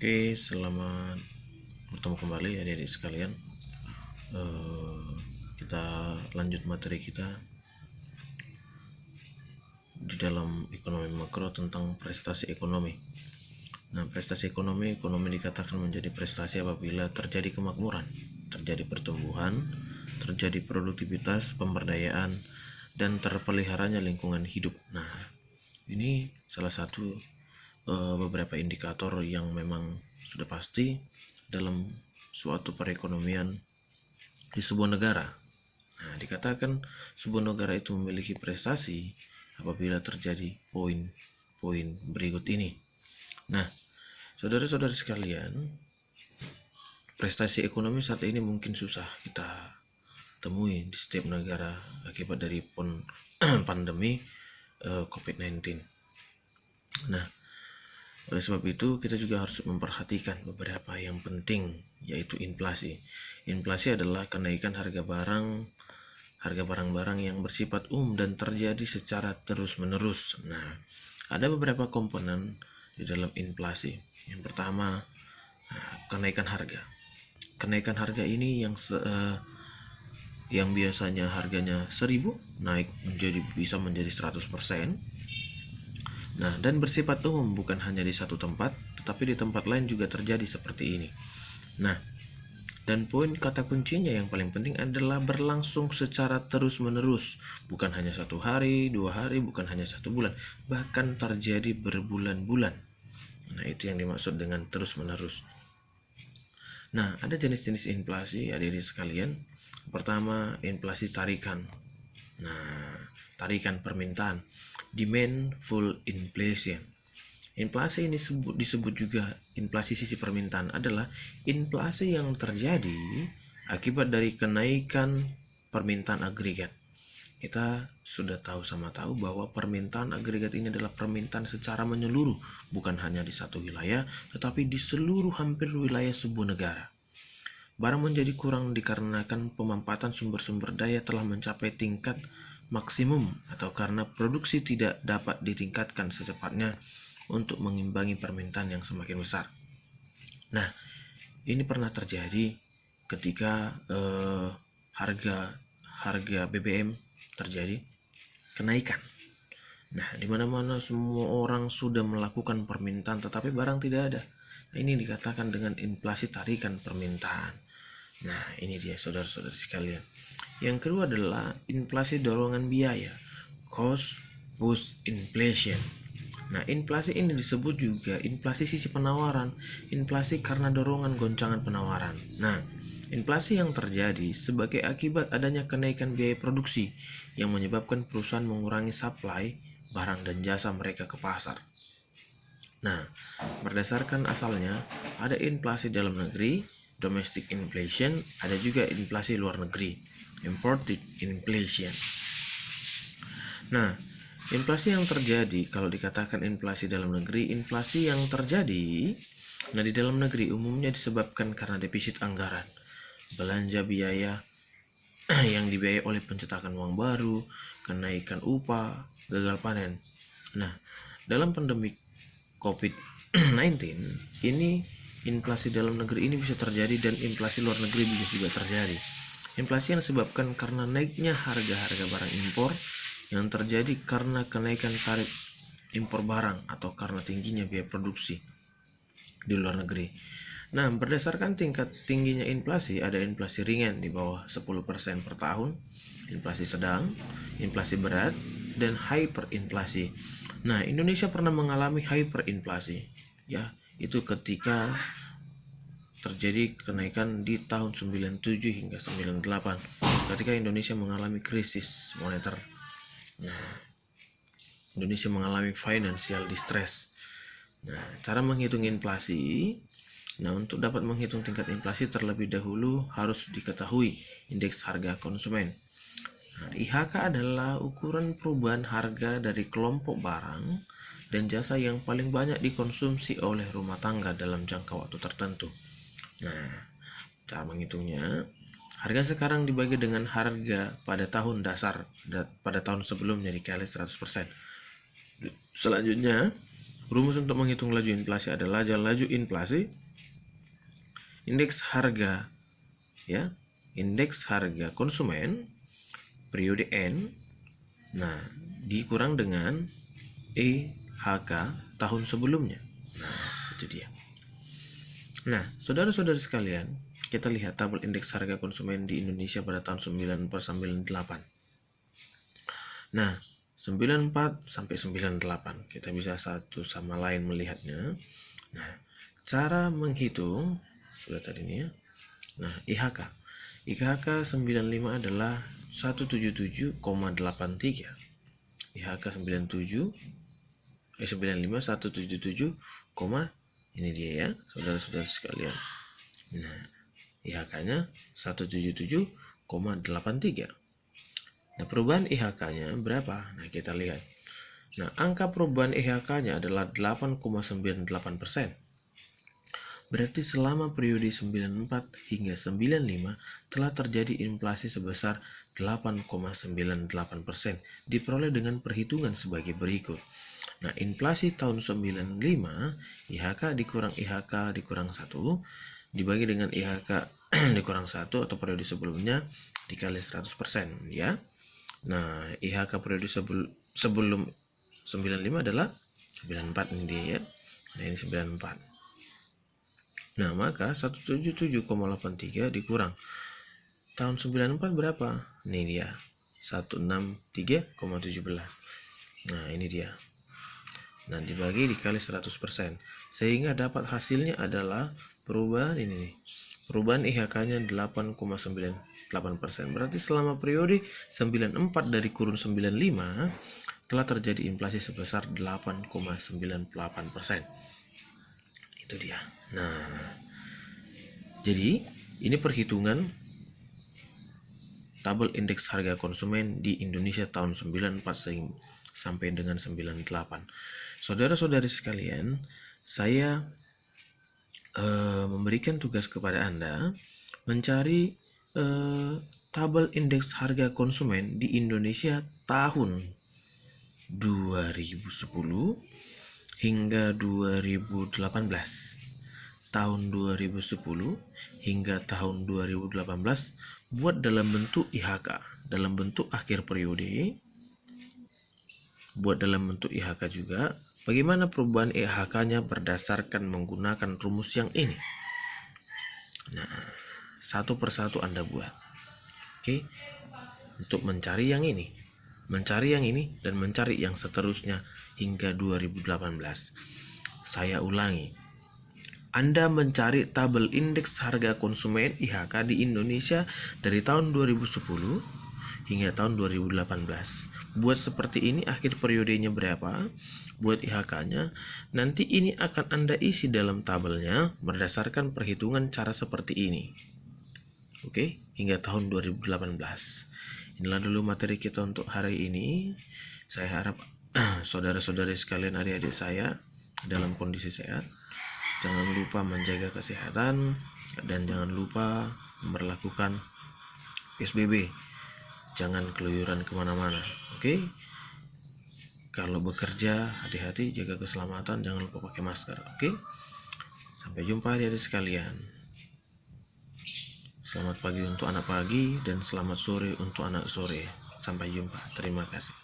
Oke, selamat bertemu kembali adik-adik sekalian. Kita lanjut materi kita di dalam ekonomi makro tentang prestasi ekonomi. Nah, prestasi ekonomi dikatakan menjadi prestasi apabila terjadi kemakmuran, terjadi pertumbuhan, terjadi produktivitas, pemberdayaan, dan terpeliharanya lingkungan hidup. Nah, ini salah satu beberapa indikator yang memang sudah pasti dalam suatu perekonomian di sebuah negara. Nah, dikatakan sebuah negara itu memiliki prestasi apabila terjadi poin-poin berikut ini. Nah, saudara-saudara sekalian, prestasi ekonomi saat ini mungkin susah kita temui di setiap negara akibat dari pandemi COVID-19. Nah, oleh sebab itu kita juga harus memperhatikan beberapa yang penting, yaitu inflasi. Inflasi adalah kenaikan harga barang-barang yang bersifat dan terjadi secara terus-menerus. Nah, ada beberapa komponen di dalam inflasi. Yang pertama, kenaikan harga. Kenaikan harga ini yang biasanya harganya 1.000 naik bisa menjadi 100%. Nah, dan bersifat umum, bukan hanya di satu tempat, tetapi di tempat lain juga terjadi seperti ini. Nah, dan poin kata kuncinya yang paling penting adalah berlangsung secara terus-menerus, bukan hanya 1 hari, 2 hari, bukan hanya 1 bulan, bahkan terjadi berbulan-bulan. Nah, itu yang dimaksud dengan terus-menerus. Nah, ada jenis-jenis inflasi, adik-adik sekalian. Pertama, inflasi tarikan. Nah, tarikan permintaan, demandful inflation. Inflasi ini disebut juga inflasi sisi permintaan, adalah inflasi yang terjadi akibat dari kenaikan permintaan agregat. Kita sudah tahu bahwa permintaan agregat ini adalah permintaan secara menyeluruh, bukan hanya di satu wilayah, tetapi di seluruh hampir wilayah sebuah negara. Barang menjadi kurang dikarenakan pemampatan sumber-sumber daya telah mencapai tingkat maksimum atau karena produksi tidak dapat ditingkatkan secepatnya untuk mengimbangi permintaan yang semakin besar. Nah, ini pernah terjadi ketika harga BBM terjadi kenaikan. Nah, di mana-mana semua orang sudah melakukan permintaan tetapi barang tidak ada. Nah, ini dikatakan dengan inflasi tarikan permintaan. Nah, ini dia saudara-saudara sekalian. Yang kedua adalah inflasi dorongan biaya, cost push inflation. Nah, inflasi ini disebut juga inflasi sisi penawaran, inflasi karena dorongan goncangan penawaran. Nah, inflasi yang terjadi sebagai akibat adanya kenaikan biaya produksi yang menyebabkan perusahaan mengurangi supply barang dan jasa mereka ke pasar. Nah, berdasarkan asalnya ada inflasi dalam negeri, domestic inflation, ada juga inflasi luar negeri, imported inflation. Nah, inflasi yang terjadi, kalau dikatakan inflasi dalam negeri, inflasi yang terjadi di dalam negeri umumnya disebabkan karena defisit anggaran, belanja biaya yang dibiayai oleh pencetakan uang baru, kenaikan upah, gagal panen. Nah, dalam pandemi COVID-19 ini, inflasi dalam negeri ini bisa terjadi dan inflasi luar negeri bisa juga terjadi. Inflasi yang disebabkan karena naiknya harga-harga barang impor yang terjadi karena kenaikan tarif impor barang atau karena tingginya biaya produksi di luar negeri. Nah, berdasarkan tingkat tingginya inflasi, ada inflasi ringan di bawah 10% per tahun, inflasi sedang, inflasi berat, dan hyperinflasi. Nah, Indonesia pernah mengalami hyperinflasi, ya, itu ketika terjadi kenaikan di tahun 97 hingga 98 ketika Indonesia mengalami krisis moneter. Nah, Indonesia mengalami financial distress. Nah, cara menghitung inflasi. Nah, untuk dapat menghitung tingkat inflasi terlebih dahulu harus diketahui indeks harga konsumen. Nah, IHK adalah ukuran perubahan harga dari kelompok barang dan jasa yang paling banyak dikonsumsi oleh rumah tangga dalam jangka waktu tertentu. Nah, cara menghitungnya, harga sekarang dibagi dengan harga pada tahun dasar pada tahun sebelumnya dikali 100%. Selanjutnya, Rumus untuk menghitung laju inflasi adalah laju inflasi indeks harga indeks harga konsumen periode N dikurang dengan IHK tahun sebelumnya. Itu dia. Saudara-saudari sekalian, kita lihat tabel indeks harga konsumen di Indonesia pada tahun 94 94 sampai 98. Kita bisa satu sama lain melihatnya. Cara menghitung sudah tadi nih ya. IHK 95 adalah 177,83. IHK 95 177, ini dia ya, saudara-saudara sekalian. IHK-nya 177,83. Perubahan IHK-nya berapa? Kita lihat. Angka perubahan IHK-nya adalah 8,98%. Berarti selama periode 94 hingga 95 telah terjadi inflasi sebesar 8,98%, diperoleh dengan perhitungan sebagai berikut. Inflasi tahun 95, IHK dikurang IHK dikurang 1, dibagi dengan IHK dikurang 1 atau periode sebelumnya dikali 100% ya. IHK periode sebelum 95 adalah 94 ini dia ya. Ini 94. Maka 177,83 dikurang tahun 94 berapa? Ini dia 163,17. Ini dia. Dibagi dikali 100%, sehingga dapat hasilnya adalah perubahan ini nih. Perubahan IHK-nya 8,98%. Berarti selama periode 94 dari kurun 95 telah terjadi inflasi sebesar 8,98%. Itu dia. Jadi ini perhitungan tabel indeks harga konsumen di Indonesia tahun 94 sampai dengan 98. Saudara-saudari sekalian, saya memberikan tugas kepada Anda mencari tabel indeks harga konsumen di Indonesia tahun 2010 hingga 2018. Tahun 2010 hingga tahun 2018 buat dalam bentuk IHK, dalam bentuk akhir periode, buat dalam bentuk IHK juga. Bagaimana perubahan IHK-nya berdasarkan menggunakan rumus yang ini. Satu persatu Anda buat. Oke. Untuk mencari yang ini, dan mencari yang seterusnya hingga 2018. Saya ulangi. Anda mencari tabel indeks harga konsumen IHK di Indonesia dari tahun 2010 hingga tahun 2018. Buat seperti ini, akhir periodenya berapa, buat IHK-nya. Nanti ini akan Anda isi dalam tabelnya berdasarkan perhitungan cara seperti ini. Oke, hingga tahun 2018. Inilah dulu materi kita untuk hari ini. Saya harap saudara-saudari sekalian, adik-adik saya dalam kondisi sehat. Jangan lupa menjaga kesehatan dan jangan lupa memperlakukan PSBB. Jangan keluyuran kemana-mana. Oke? Kalau bekerja, hati-hati, jaga keselamatan, jangan lupa pakai masker. Oke? Sampai jumpa adik-adik sekalian. Selamat pagi untuk anak pagi dan selamat sore untuk anak sore. Sampai jumpa. Terima kasih.